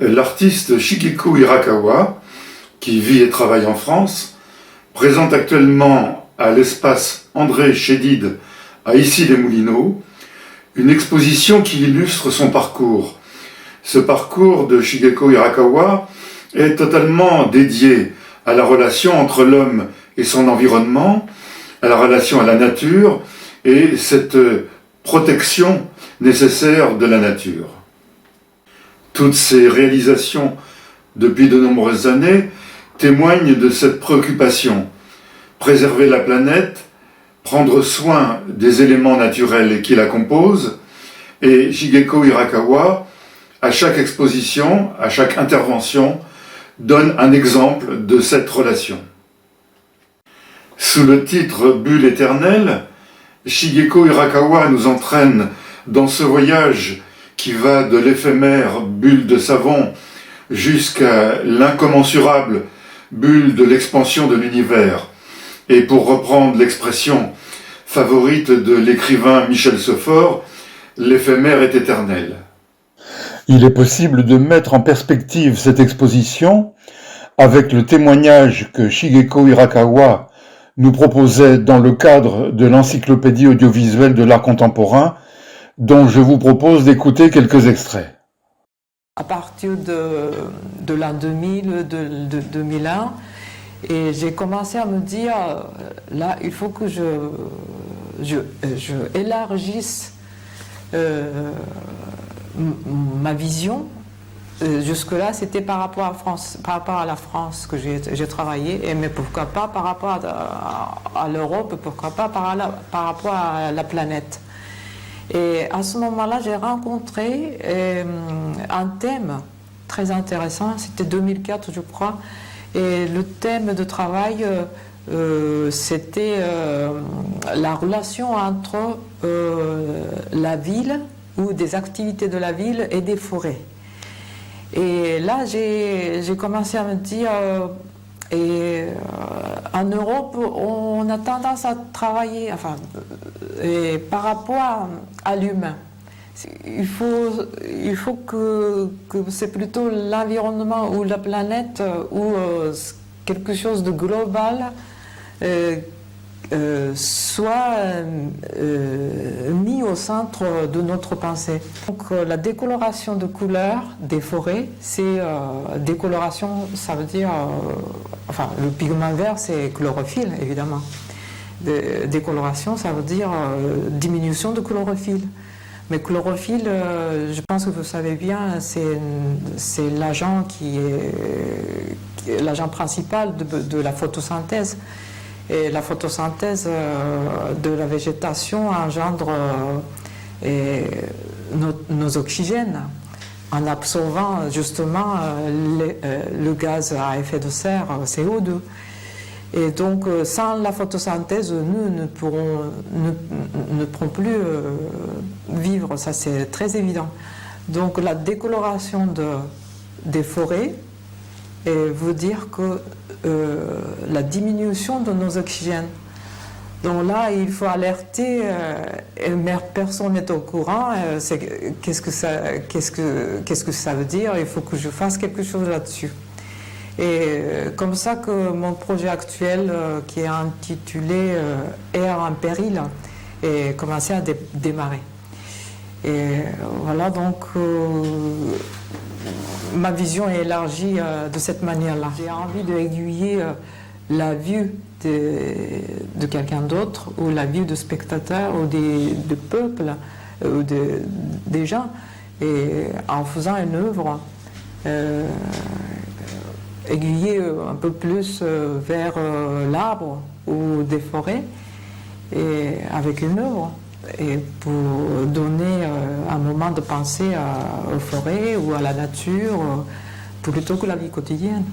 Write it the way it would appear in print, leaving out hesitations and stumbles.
L'artiste Shigeko Hirakawa, qui vit et travaille en France, présente actuellement à l'espace André Chédid à Issy-les-Moulineaux une exposition qui illustre son parcours. Ce parcours de Shigeko Hirakawa est totalement dédié à la relation entre l'homme et son environnement, à la relation à la nature et cette protection nécessaire de la nature. Toutes ces réalisations depuis de nombreuses années témoignent de cette préoccupation: préserver la planète, prendre soin des éléments naturels qui la composent, et Shigeko Hirakawa, à chaque exposition, à chaque intervention, donne un exemple de cette relation. Sous le titre Bulle éternelle, Shigeko Hirakawa nous entraîne dans ce voyage qui va de l'éphémère bulle de savon jusqu'à l'incommensurable bulle de l'expansion de l'univers. Et pour reprendre l'expression favorite de l'écrivain Michel Seuphor, l'éphémère est éternel. Il est possible de mettre en perspective cette exposition avec le témoignage que Shigeko Hirakawa nous proposait dans le cadre de l'encyclopédie audiovisuelle de l'art contemporain, dont je vous propose d'écouter quelques extraits. À partir de l'an 2000, de 2001, et j'ai commencé à me dire, là, il faut que je élargisse ma vision. Jusque-là, c'était par rapport à la France que j'ai travaillé, mais pourquoi pas par rapport à l'Europe, pourquoi pas par rapport à la planète. Et à ce moment-là, j'ai rencontré un thème très intéressant, c'était 2004 je crois, et le thème de travail c'était la relation entre la ville ou des activités de la ville et des forêts. Et là, j'ai commencé à me dire, en Europe, on a tendance à travailler par rapport à l'humain. Il faut que c'est plutôt l'environnement ou la planète ou quelque chose de global soit mis au centre de notre pensée. Donc la décoloration de couleurs des forêts, c'est décoloration, ça veut dire, le pigment vert c'est chlorophylle évidemment. Décoloration, ça veut dire diminution de chlorophylle. Mais chlorophylle, je pense que vous savez bien, c'est l'agent l'agent principal de la photosynthèse. Et la photosynthèse de la végétation engendre nos oxygènes en absorbant justement le gaz à effet de serre, CO2. Et donc, sans la photosynthèse, nous ne pourrons plus vivre, ça c'est très évident. Donc, la décoloration des forêts veut dire que la diminution de nos oxygènes. Donc là, il faut alerter, mais personne n'est au courant, qu'est-ce que ça veut dire, il faut que je fasse quelque chose là-dessus. Et comme ça que mon projet actuel, qui est intitulé Air en péril, est commencé à démarrer. Et voilà, donc ma vision est élargie de cette manière-là. J'ai envie d'aiguiller la vue de quelqu'un d'autre, ou la vue de spectateurs, ou de peuples, ou des gens, et en faisant une œuvre, aiguiller un peu plus vers l'arbre ou des forêts, et avec une œuvre, et pour donner un moment de pensée aux forêts ou à la nature, plutôt que la vie quotidienne.